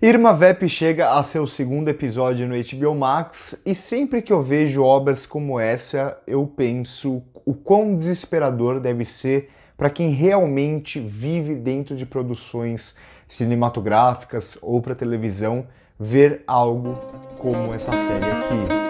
Irma Vep chega a seu segundo episódio no HBO Max e sempre que eu vejo obras como essa, eu penso o quão desesperador deve ser para quem realmente vive dentro de produções cinematográficas ou para televisão ver algo como essa série aqui.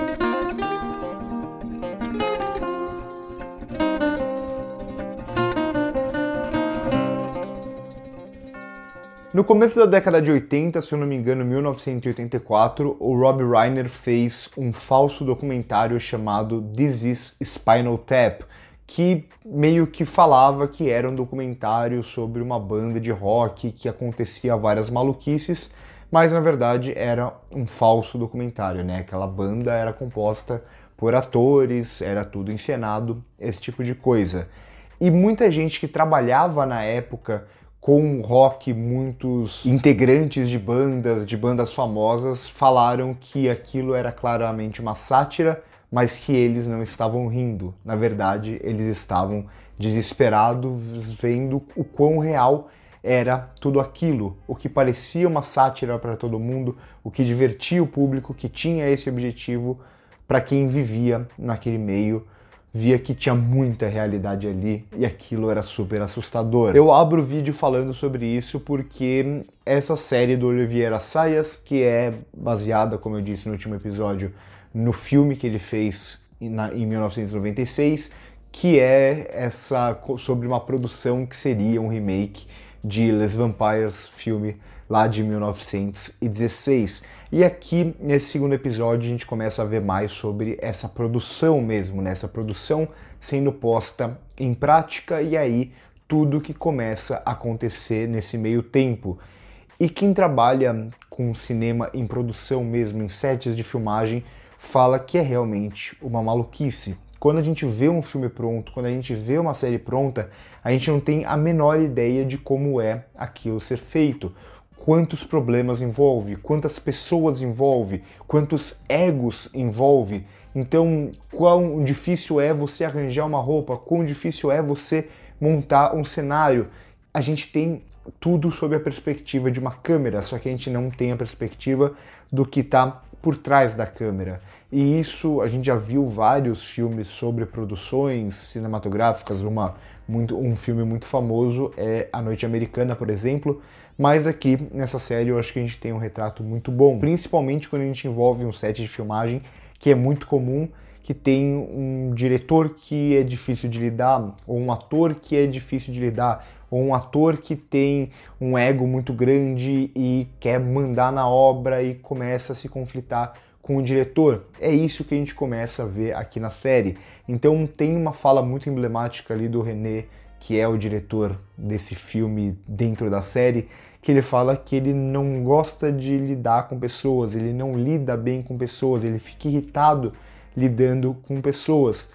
No começo da década de 80, se eu não me engano, 1984, o Rob Reiner fez um falso documentário chamado This Is Spinal Tap, que meio que falava que era um documentário sobre uma banda de rock que acontecia várias maluquices, mas na verdade era um falso documentário, né? Aquela banda era composta por atores, era tudo encenado, esse tipo de coisa. E muita gente que trabalhava na época com rock, muitos integrantes de bandas famosas, falaram que aquilo era claramente uma sátira, mas que eles não estavam rindo. Na verdade, eles estavam desesperados, vendo o quão real era tudo aquilo, o que parecia uma sátira para todo mundo, o que divertia o público, que tinha esse objetivo, para quem vivia naquele meio, via que tinha muita realidade ali e aquilo era super assustador. Eu abro o vídeo falando sobre isso porque essa série do Olivier Assayas, que é baseada, como eu disse no último episódio, no filme que ele fez em 1996, que é sobre uma produção que seria um remake de Les Vampires, filme lá de 1916. E aqui, nesse segundo episódio, a gente começa a ver mais sobre essa produção mesmo, né? Essa produção sendo posta em prática e aí tudo que começa a acontecer nesse meio tempo. E quem trabalha com cinema em produção mesmo, em sets de filmagem, fala que é realmente uma maluquice. Quando a gente vê um filme pronto, quando a gente vê uma série pronta, a gente não tem a menor ideia de como é aquilo ser feito. Quantos problemas envolve, quantas pessoas envolve, quantos egos envolve. Então, quão difícil é você arranjar uma roupa, quão difícil é você montar um cenário. A gente tem tudo sob a perspectiva de uma câmera, só que a gente não tem a perspectiva do que está por trás da câmera. E isso, a gente já viu vários filmes sobre produções cinematográficas, um filme muito famoso é A Noite Americana, por exemplo, mas aqui nessa série eu acho que a gente tem um retrato muito bom, principalmente quando a gente envolve um set de filmagem, que é muito comum, que tem um diretor que é difícil de lidar, ou um ator que é difícil de lidar, ou um ator que tem um ego muito grande e quer mandar na obra e começa a se conflitar com o diretor. É isso que a gente começa a ver aqui na série. Então tem uma fala muito emblemática ali do René, que é o diretor desse filme dentro da série, que ele fala que ele não gosta de lidar com pessoas, ele não lida bem com pessoas, ele fica irritado lidando com pessoas.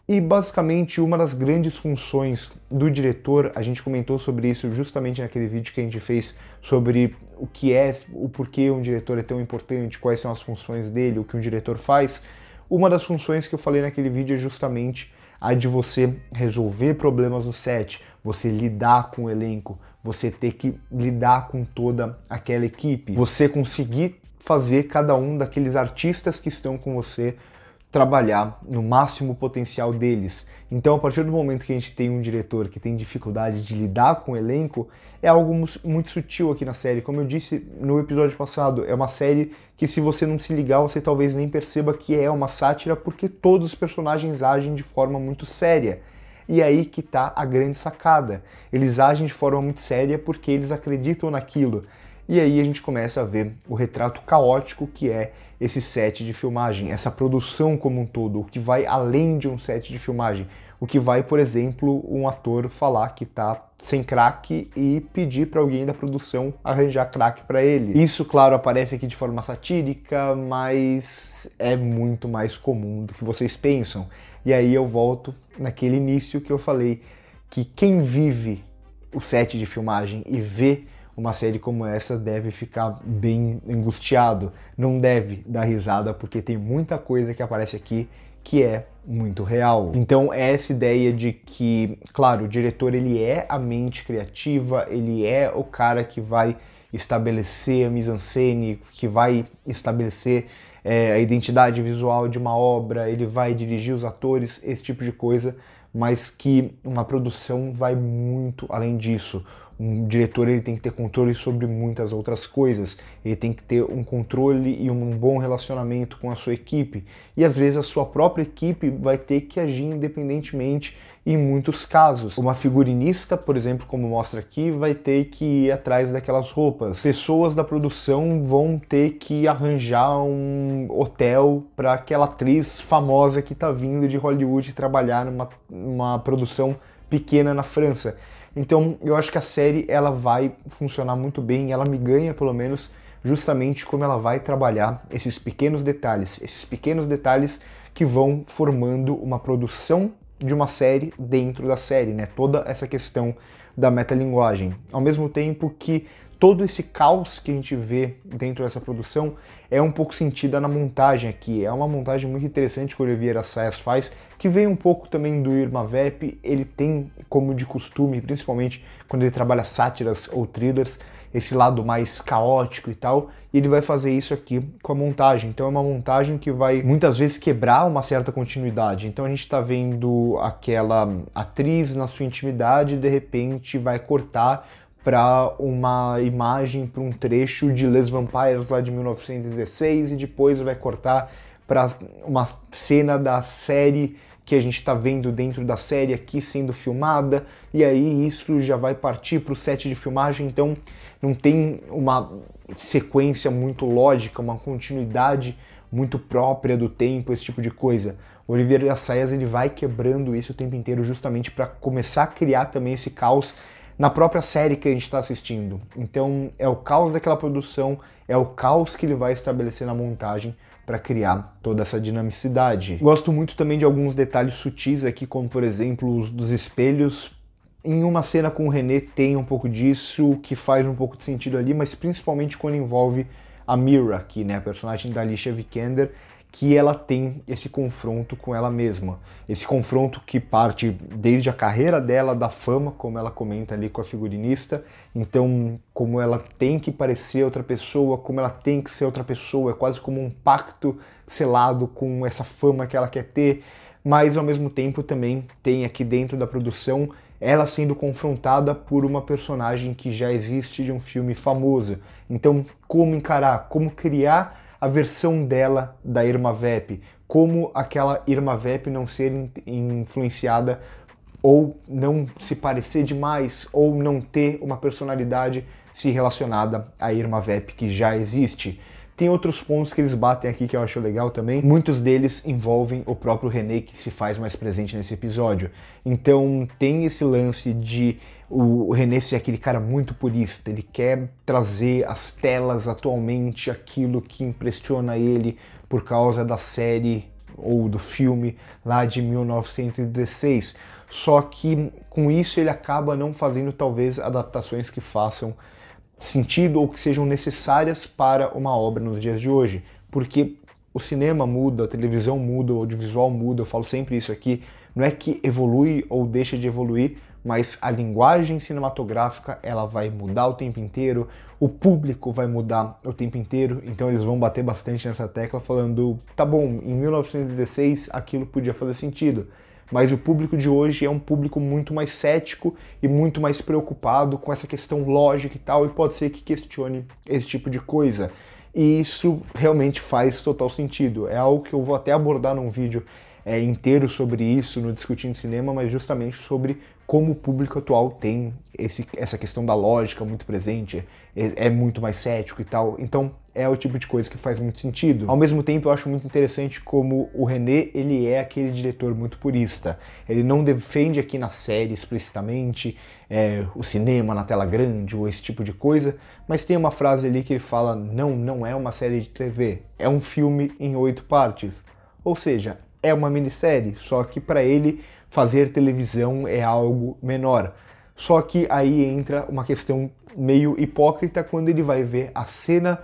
E basicamente uma das grandes funções do diretor, a gente comentou sobre isso justamente naquele vídeo que a gente fez sobre o que é, o porquê um diretor é tão importante, quais são as funções dele, o que um diretor faz. Uma das funções que eu falei naquele vídeo é justamente a de você resolver problemas no set, você lidar com o elenco, você ter que lidar com toda aquela equipe, você conseguir fazer cada um daqueles artistas que estão com você trabalhar no máximo potencial deles. Então, a partir do momento que a gente tem um diretor que tem dificuldade de lidar com o elenco, é algo muito sutil aqui na série. Como eu disse no episódio passado, é uma série que, se você não se ligar, você talvez nem perceba que é uma sátira, porque todos os personagens agem de forma muito séria. E aí que tá a grande sacada. Eles agem de forma muito séria porque eles acreditam naquilo. E aí a gente começa a ver o retrato caótico que é esse set de filmagem, essa produção como um todo, o que vai além de um set de filmagem, o que vai, por exemplo, um ator falar que tá sem crack e pedir para alguém da produção arranjar crack para ele. Isso, claro, aparece aqui de forma satírica, mas é muito mais comum do que vocês pensam. E aí eu volto naquele início que eu falei que quem vive o set de filmagem e vê uma série como essa deve ficar bem angustiado, não deve dar risada porque tem muita coisa que aparece aqui que é muito real. Então é essa ideia de que, claro, o diretor ele é a mente criativa, ele é o cara que vai estabelecer a mise-en-scène, que vai estabelecer a identidade visual de uma obra, ele vai dirigir os atores, esse tipo de coisa, mas que uma produção vai muito além disso. Um diretor ele tem que ter controle sobre muitas outras coisas, ele tem que ter um controle e um bom relacionamento com a sua equipe, e às vezes a sua própria equipe vai ter que agir independentemente em muitos casos. Uma figurinista, por exemplo, como mostra aqui, vai ter que ir atrás daquelas roupas. Pessoas da produção vão ter que arranjar um hotel para aquela atriz famosa que está vindo de Hollywood trabalhar numa produção pequena na França. Então eu acho que a série ela vai funcionar muito bem, ela me ganha pelo menos justamente como ela vai trabalhar esses pequenos detalhes que vão formando uma produção de uma série dentro da série, né? Toda essa questão da metalinguagem. Ao mesmo tempo que todo esse caos que a gente vê dentro dessa produção é um pouco sentida na montagem aqui. É uma montagem muito interessante que o Olivier Assayas faz, que vem um pouco também do Irma Vep. Ele tem, como de costume, principalmente quando ele trabalha sátiras ou thrillers, esse lado mais caótico e tal, e ele vai fazer isso aqui com a montagem. Então é uma montagem que vai muitas vezes quebrar uma certa continuidade. Então a gente tá vendo aquela atriz na sua intimidade e de repente vai cortar para uma imagem, para um trecho de Les Vampires lá de 1916 e depois vai cortar para uma cena da série que a gente está vendo dentro da série aqui sendo filmada, e aí isso já vai partir para o set de filmagem, então não tem uma sequência muito lógica, uma continuidade muito própria do tempo, esse tipo de coisa. O Olivier Assayas ele vai quebrando isso o tempo inteiro justamente para começar a criar também esse caos na própria série que a gente está assistindo. Então é o caos daquela produção, é o caos que ele vai estabelecer na montagem para criar toda essa dinamicidade. Gosto muito também de alguns detalhes sutis aqui, como por exemplo os dos espelhos. Em uma cena com o René tem um pouco disso, que faz um pouco de sentido ali, mas principalmente quando envolve a Mira aqui, né, a personagem da Alicia Vikander, que ela tem esse confronto com ela mesma. Esse confronto que parte desde a carreira dela, da fama, como ela comenta ali com a figurinista. Então, como ela tem que parecer outra pessoa, como ela tem que ser outra pessoa, é quase como um pacto selado com essa fama que ela quer ter. Mas, ao mesmo tempo, também tem aqui dentro da produção ela sendo confrontada por uma personagem que já existe de um filme famoso. Então, como encarar, como criar a versão dela da Irma Vep, como aquela Irma Vep não ser influenciada ou não se parecer demais ou não ter uma personalidade se relacionada à Irma Vep que já existe. Tem outros pontos que eles batem aqui que eu acho legal também. Muitos deles envolvem o próprio René, que se faz mais presente nesse episódio. Então tem esse lance de o René ser aquele cara muito purista. Ele quer trazer às telas atualmente aquilo que impressiona ele por causa da série ou do filme lá de 1916. Só que com isso ele acaba não fazendo talvez adaptações que façam sentido ou que sejam necessárias para uma obra nos dias de hoje, porque o cinema muda, a televisão muda, o audiovisual muda, eu falo sempre isso aqui, não é que evolui ou deixa de evoluir, mas a linguagem cinematográfica ela vai mudar o tempo inteiro, o público vai mudar o tempo inteiro, então eles vão bater bastante nessa tecla falando, tá bom, em 1916 aquilo podia fazer sentido, mas o público de hoje é um público muito mais cético e muito mais preocupado com essa questão lógica e tal, e pode ser que questione esse tipo de coisa. E isso realmente faz total sentido. É algo que eu vou até abordar num vídeo inteiro sobre isso, no Discutindo Cinema, mas justamente sobre como o público atual tem essa questão da lógica muito presente, é muito mais cético e tal. Então é o tipo de coisa que faz muito sentido. Ao mesmo tempo eu acho muito interessante como o René, ele é aquele diretor muito purista. Ele não defende aqui na série explicitamente o cinema na tela grande ou esse tipo de coisa, mas tem uma frase ali que ele fala, não é uma série de TV, é um filme em 8 partes. Ou seja, é uma minissérie, só que para ele fazer televisão é algo menor. Só que aí entra uma questão meio hipócrita quando ele vai ver a cena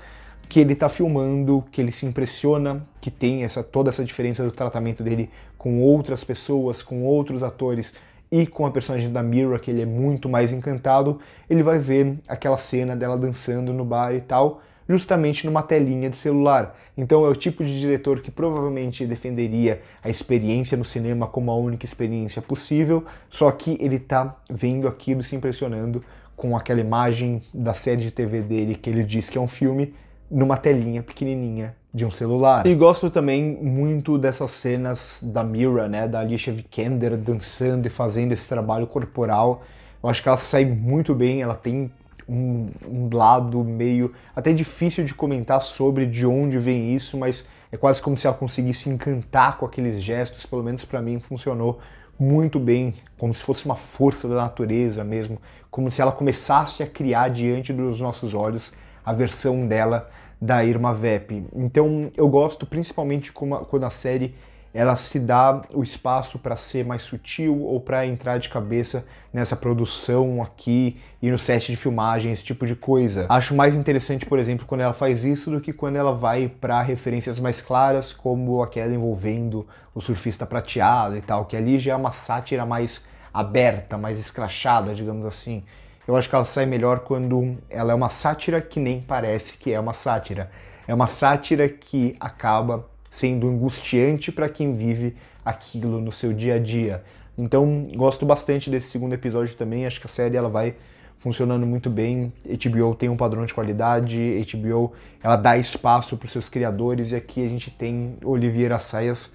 que ele está filmando, que ele se impressiona, que tem toda essa diferença do tratamento dele com outras pessoas, com outros atores, e com a personagem da Mira, que ele é muito mais encantado, ele vai ver aquela cena dela dançando no bar e tal, justamente numa telinha de celular. Então é o tipo de diretor que provavelmente defenderia a experiência no cinema como a única experiência possível, só que ele tá vendo aquilo e se impressionando com aquela imagem da série de TV dele, que ele diz que é um filme, numa telinha pequenininha de um celular. E gosto também muito dessas cenas da Mira, né, da Alicia Vikander dançando e fazendo esse trabalho corporal. Eu acho que ela sai muito bem, ela tem um lado meio até difícil de comentar sobre de onde vem isso, mas é quase como se ela conseguisse encantar com aqueles gestos, pelo menos para mim funcionou muito bem, como se fosse uma força da natureza mesmo, como se ela começasse a criar diante dos nossos olhos a versão dela da Irma Vep. Então eu gosto principalmente quando a série ela se dá o espaço para ser mais sutil ou para entrar de cabeça nessa produção aqui e no set de filmagem, esse tipo de coisa. Acho mais interessante, por exemplo, quando ela faz isso do que quando ela vai para referências mais claras, como aquela envolvendo o surfista prateado e tal, que ali já é uma sátira mais aberta, mais escrachada, digamos assim. Eu acho que ela sai melhor quando ela é uma sátira que nem parece que é uma sátira. É uma sátira que acaba sendo angustiante para quem vive aquilo no seu dia a dia. Então, gosto bastante desse segundo episódio também, acho que a série ela vai funcionando muito bem. HBO tem um padrão de qualidade, HBO ela dá espaço para os seus criadores, e aqui a gente tem Olivier Assayas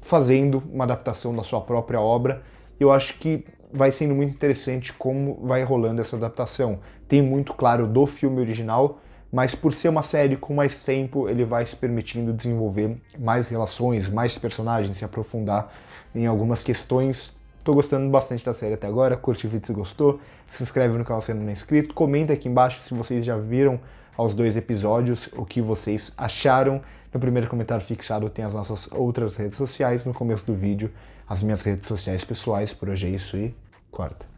fazendo uma adaptação da sua própria obra. Eu acho que vai sendo muito interessante como vai rolando essa adaptação. Tem muito claro do filme original, mas por ser uma série com mais tempo, ele vai se permitindo desenvolver mais relações, mais personagens, se aprofundar em algumas questões. Tô gostando bastante da série até agora, curte o vídeo se gostou, se inscreve no canal se ainda não é inscrito, comenta aqui embaixo se vocês já viram aos 2 episódios, o que vocês acharam. No primeiro comentário fixado tem as nossas outras redes sociais, no começo do vídeo as minhas redes sociais pessoais. Por hoje é isso e corta.